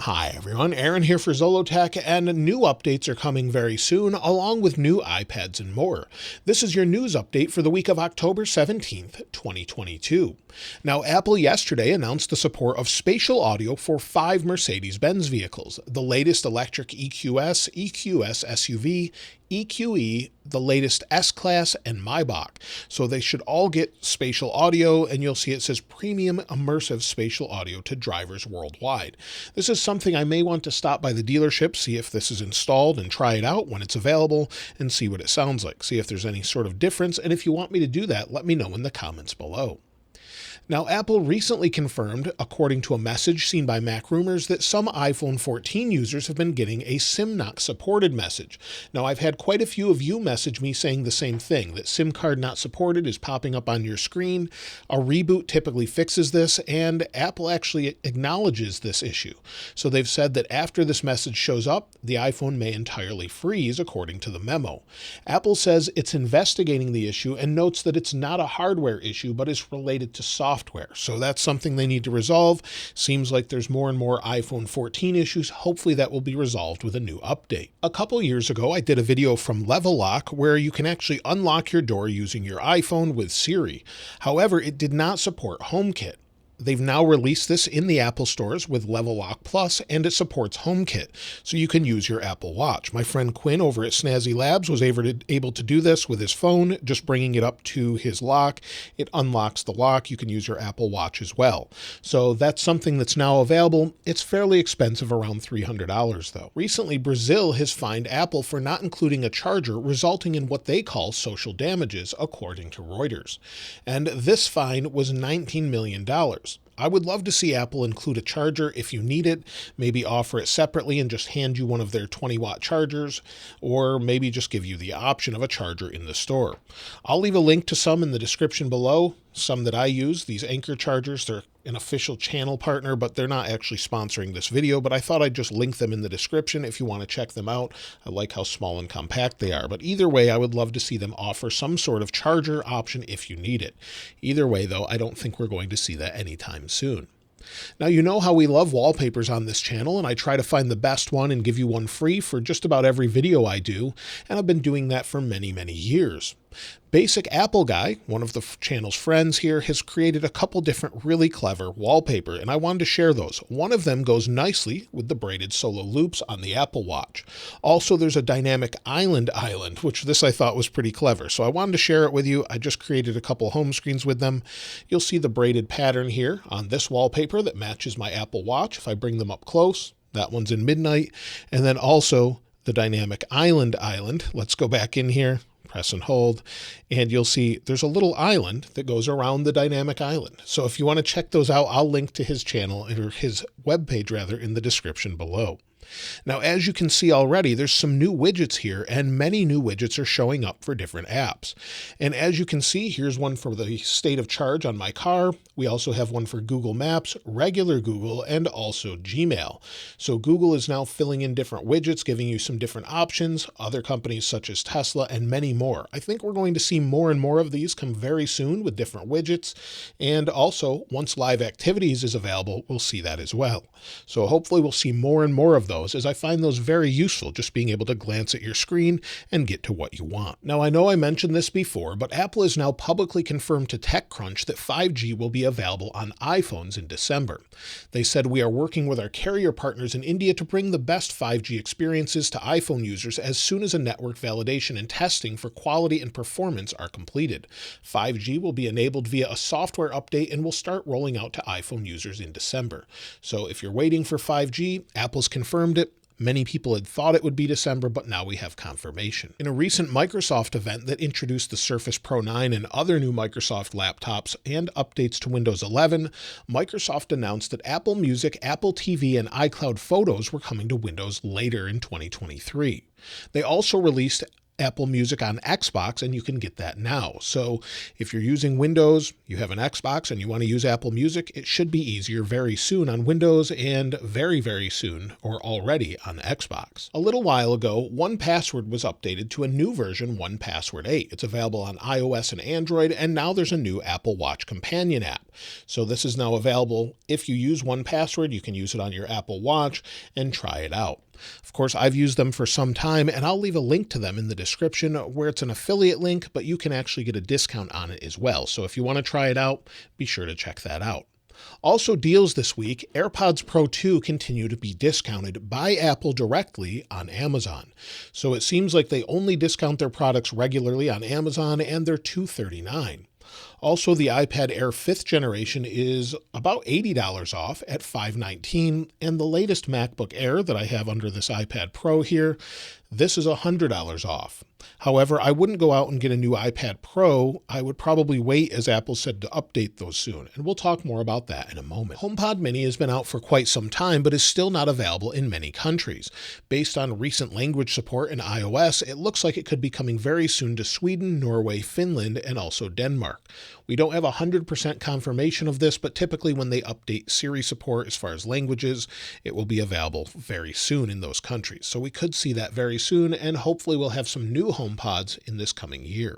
Hi everyone, Aaron here for Zollotech, and new updates are coming very soon, along with new iPads and more. This is your news update for the week of October 17th, 2022. Now, Apple yesterday announced the support of spatial audio for 5 Mercedes-Benz vehicles, the latest electric EQS, EQS SUV, EQE, the latest S-Class, and Maybach. So they should all get spatial audio, and you'll see it says premium immersive spatial audio to drivers worldwide. This is something I may want to stop by the dealership, see if this is installed, and try it out when it's available, and see what it sounds like, see if there's any sort of difference, and if you want me to do that, let me know in the comments below. Now, Apple recently confirmed, according to a message seen by MacRumors, that some iPhone 14 users have been getting a SIM not supported message. Now, I've had quite a few of you message me saying the same thing, that SIM card not supported is popping up on your screen. A reboot typically fixes this, and Apple actually acknowledges this issue. So they've said that after this message shows up, the iPhone may entirely freeze, according to the memo. Apple says it's investigating the issue and notes that it's not a hardware issue, but is related to software. So that's something they need to resolve. Seems like there's more and more iPhone 14 issues. Hopefully that will be resolved with a new update. A couple years ago, I did a video from Level Lock where you can actually unlock your door using your iPhone with Siri. However, it did not support HomeKit. They've now released this in the Apple stores with Level Lock Plus, and it supports HomeKit, so you can use your Apple Watch. My friend Quinn over at Snazzy Labs was able to do this with his phone, just bringing it up to his lock. It unlocks the lock. You can use your Apple Watch as well. So that's something that's now available. It's fairly expensive, around $300 though. Recently, Brazil has fined Apple for not including a charger, resulting in what they call social damages, according to Reuters. And this fine was $19 million. I would love to see Apple include a charger if you need it, maybe offer it separately and just hand you one of their 20-watt chargers, or maybe just give you the option of a charger in the store. I'll leave a link to some in the description below, some that I use, these Anchor chargers. They're an official channel partner, but they're not actually sponsoring this video, but I thought I'd just link them in the description if you want to check them out. I like how small and compact they are, but either way, I would love to see them offer some sort of charger option if you need it. Either way, though, I don't think we're going to see that anytime soon. Now, you know how we love wallpapers on this channel, and I try to find the best one and give you one free for just about every video I do, and I've been doing that for many, many years. Basic Apple Guy, one of the channel's friends here, has created a couple different really clever wallpaper, and I wanted to share those. One of them goes nicely with the braided solo loops on the Apple Watch. Also, there's a dynamic island, which this I thought was pretty clever, so I wanted to share it with you. I just created a couple home screens with them. You'll see the braided pattern here on this wallpaper that matches my Apple Watch. If I bring them up close, that one's in midnight, and then also the dynamic island. Let's go back in here. Press and hold, and you'll see there's a little island that goes around the dynamic island. So if you want to check those out, I'll link to his channel, or his webpage rather, in the description below. Now, as you can see already, there's some new widgets here, and many new widgets are showing up for different apps. And as you can see, here's one for the state of charge on my car. We also have one for Google Maps, regular Google, and also Gmail. So Google is now filling in different widgets, giving you some different options, other companies such as Tesla, and many more. I think we're going to see more and more of these come very soon with different widgets. And also, once Live Activities is available, we'll see that as well. So hopefully we'll see more and more of those, as I find those very useful, just being able to glance at your screen and get to what you want. Now, I know I mentioned this before, but Apple has now publicly confirmed to TechCrunch that 5G will be available on iPhones in December. They said, "We are working with our carrier partners in India to bring the best 5G experiences to iPhone users as soon as a network validation and testing for quality and performance are completed. 5G will be enabled via a software update and will start rolling out to iPhone users in December." So if you're waiting for 5G, Apple's confirmed it. Many people had thought it would be December, but now we have confirmation. In a recent Microsoft event that introduced the Surface Pro 9 and other new Microsoft laptops and updates to Windows 11, Microsoft announced that Apple Music, Apple TV, and iCloud Photos were coming to Windows later in 2023. They also released Apple Music on Xbox, and you can get that now. So if you're using Windows, you have an Xbox, and you want to use Apple Music, it should be easier very soon on Windows and very, very soon or already on Xbox. A little while ago, 1Password was updated to a new version, 1Password 8. It's available on iOS and Android, and now there's a new Apple Watch companion app. So this is now available. If you use 1Password, you can use it on your Apple Watch and try it out. Of course, I've used them for some time, and I'll leave a link to them in the description where it's an affiliate link, but you can actually get a discount on it as well. So if you want to try it out, be sure to check that out. Also deals this week, AirPods Pro 2 continue to be discounted by Apple directly on Amazon. So it seems like they only discount their products regularly on Amazon, and they're $239. Also, the iPad Air 5th generation is about $80 off at $519, and the latest MacBook Air that I have under this iPad Pro here, this is $100 off. However, I wouldn't go out and get a new iPad Pro. I would probably wait, as Apple said, to update those soon, and we'll talk more about that in a moment. HomePod Mini has been out for quite some time, but is still not available in many countries. Based on recent language support in iOS, it looks like it could be coming very soon to Sweden, Norway, Finland, and also Denmark. We don't have 100% confirmation of this, but typically when they update Siri support as far as languages, it will be available very soon in those countries. So we could see that very soon, and hopefully we'll have some new HomePods in this coming year.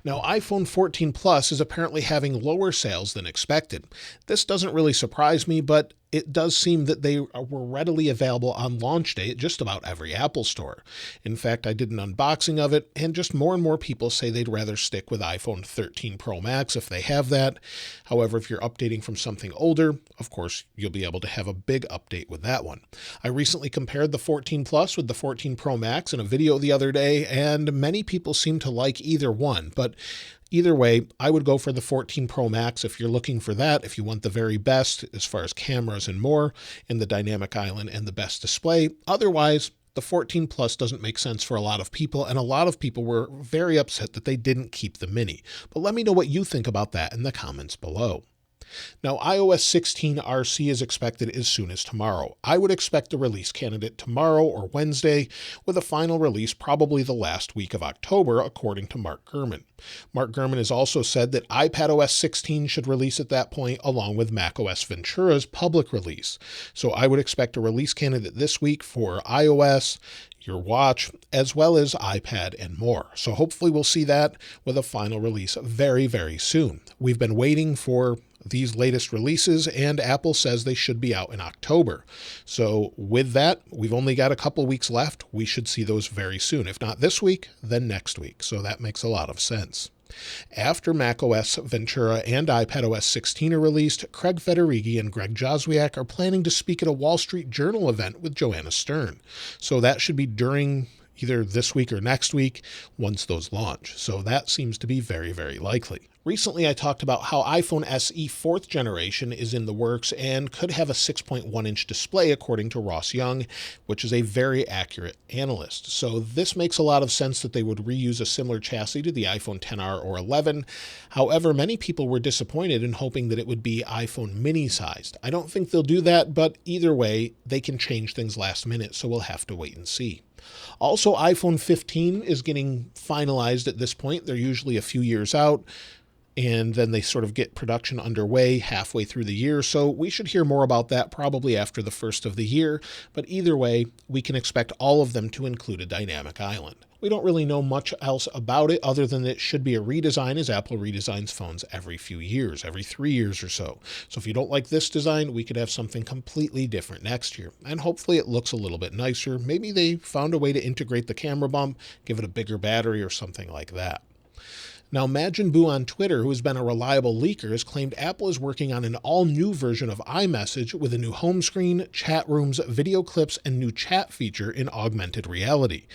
Now, iPhone 14 Plus is apparently having lower sales than expected. This doesn't really surprise me, but it does seem that they were readily available on launch day at just about every Apple store. In fact, I did an unboxing of it, and just more and more people say they'd rather stick with iPhone 13 Pro Max if they have that. However, if you're updating from something older, of course, you'll be able to have a big update with that one. I recently compared the 14 Plus with the 14 Pro Max in a video the other day, and many people seem to like either one, but either way, I would go for the 14 Pro Max if you're looking for that, if you want the very best as far as cameras and more, and the dynamic island and the best display. Otherwise, the 14 Plus doesn't make sense for a lot of people, and a lot of people were very upset that they didn't keep the Mini. But let me know what you think about that in the comments below. Now, iOS 16 RC is expected as soon as tomorrow. I would expect the release candidate tomorrow or Wednesday, with a final release probably the last week of October, according to Mark Gurman. Mark Gurman has also said that iPadOS 16 should release at that point, along with macOS Ventura's Public Release. So I would expect a release candidate this week for iOS, your watch, as well as iPad and more. So hopefully we'll see that with a final release very, very soon. We've been waiting for these latest releases, and Apple says they should be out in October. So with that, we've only got a couple weeks left. We should see those very soon. If not this week, then next week. So that makes a lot of sense. After macOS Ventura and iPadOS 16 are released, Craig Federighi and Greg Joswiak are planning to speak at a Wall Street Journal event with Joanna Stern. So that should be during either this week or next week once those launch. So that seems to be very, very likely. Recently, I talked about how iPhone SE 4th generation is in the works and could have a 6.1-inch display, according to Ross Young, which is a very accurate analyst. So this makes a lot of sense that they would reuse a similar chassis to the iPhone XR or 11. However, many people were disappointed in hoping that it would be iPhone mini-sized. I don't think they'll do that, but either way, they can change things last minute, so we'll have to wait and see. Also, iPhone 15 is getting finalized at this point. They're usually a few years out, and then they sort of get production underway halfway through the year. So we should hear more about that probably after the first of the year. But either way, we can expect all of them to include a dynamic island. We don't really know much else about it other than it should be a redesign, as Apple redesigns phones every few years, every 3 years or so. So if you don't like this design, we could have something completely different next year. And hopefully it looks a little bit nicer. Maybe they found a way to integrate the camera bump, give it a bigger battery or something like that. Now, Majin Buu on Twitter, who has been a reliable leaker, has claimed Apple is working on an all-new version of iMessage with a new home screen, chat rooms, video clips, and new chat feature in augmented reality.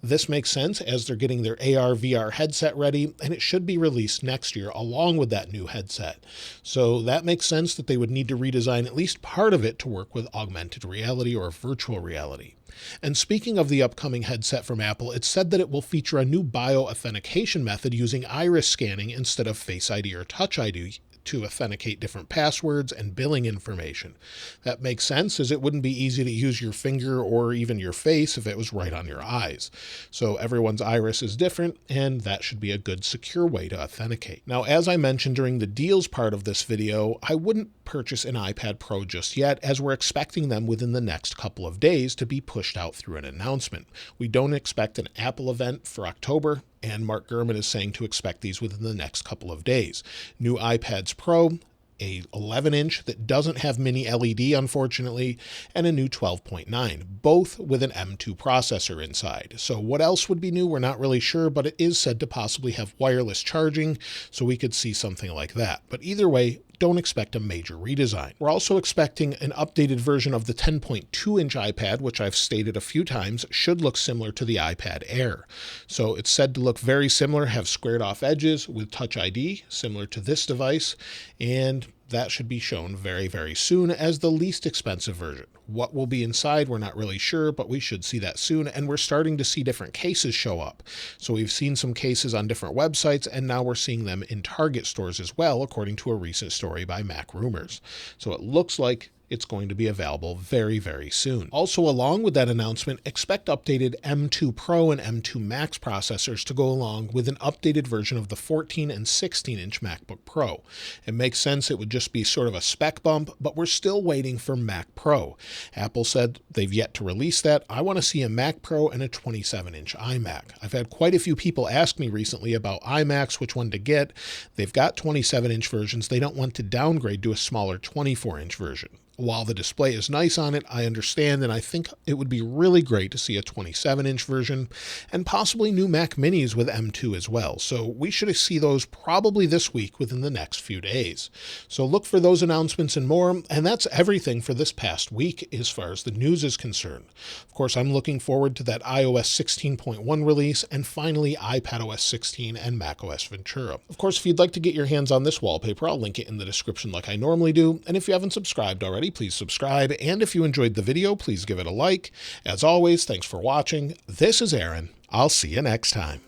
This makes sense as they're getting their AR/VR headset ready, and it should be released next year along with that new headset. So that makes sense that they would need to redesign at least part of it to work with augmented reality or virtual reality. And speaking of the upcoming headset from Apple, it's said that it will feature a new bioauthentication method using iris scanning instead of Face ID or Touch ID to authenticate different passwords and billing information. That makes sense, as it wouldn't be easy to use your finger or even your face if it was right on your eyes. So everyone's iris is different, and that should be a good secure way to authenticate. Now, as I mentioned during the deals part of this video, I wouldn't purchase an iPad Pro just yet, as we're expecting them within the next couple of days to be pushed out through an announcement. We don't expect an Apple event for October, and Mark Gurman is saying to expect these within the next couple of days. New iPads Pro, a 11-inch that doesn't have mini LED, unfortunately, and a new 12.9, both with an M2 processor inside. So what else would be new? We're not really sure, but it is said to possibly have wireless charging, so we could see something like that. But either way, don't expect a major redesign. We're also expecting an updated version of the 10.2-inch iPad, which I've stated a few times should look similar to the iPad Air. So it's said to look very similar, have squared off edges with Touch ID, similar to this device, and that should be shown very, very soon as the least expensive version. What will be inside, we're not really sure, but we should see that soon, and we're starting to see different cases show up. So we've seen some cases on different websites, and now we're seeing them in Target stores as well, according to a recent story by MacRumors. So it looks like it's going to be available very, very soon. Also, along with that announcement, expect updated M2 Pro and M2 Max processors to go along with an updated version of the 14 and 16-inch MacBook Pro. It makes sense it would just be sort of a spec bump, but we're still waiting for Mac Pro. Apple said they've yet to release that. I want to see a Mac Pro and a 27-inch iMac. I've had quite a few people ask me recently about iMacs, which one to get. They've got 27-inch versions. They don't want to downgrade to a smaller 24-inch version. While the display is nice on it, I understand, and I think it would be really great to see a 27-inch version and possibly new Mac Minis with M2 as well. So we should see those probably this week within the next few days. So look for those announcements and more, and that's everything for this past week as far as the news is concerned. Of course, I'm looking forward to that iOS 16.1 release and finally iPadOS 16 and macOS Ventura. Of course, if you'd like to get your hands on this wallpaper, I'll link it in the description like I normally do, and if you haven't subscribed already, please subscribe, and if you enjoyed the video, please give it a like. As always, thanks for watching. This is Aaron. I'll see you next time.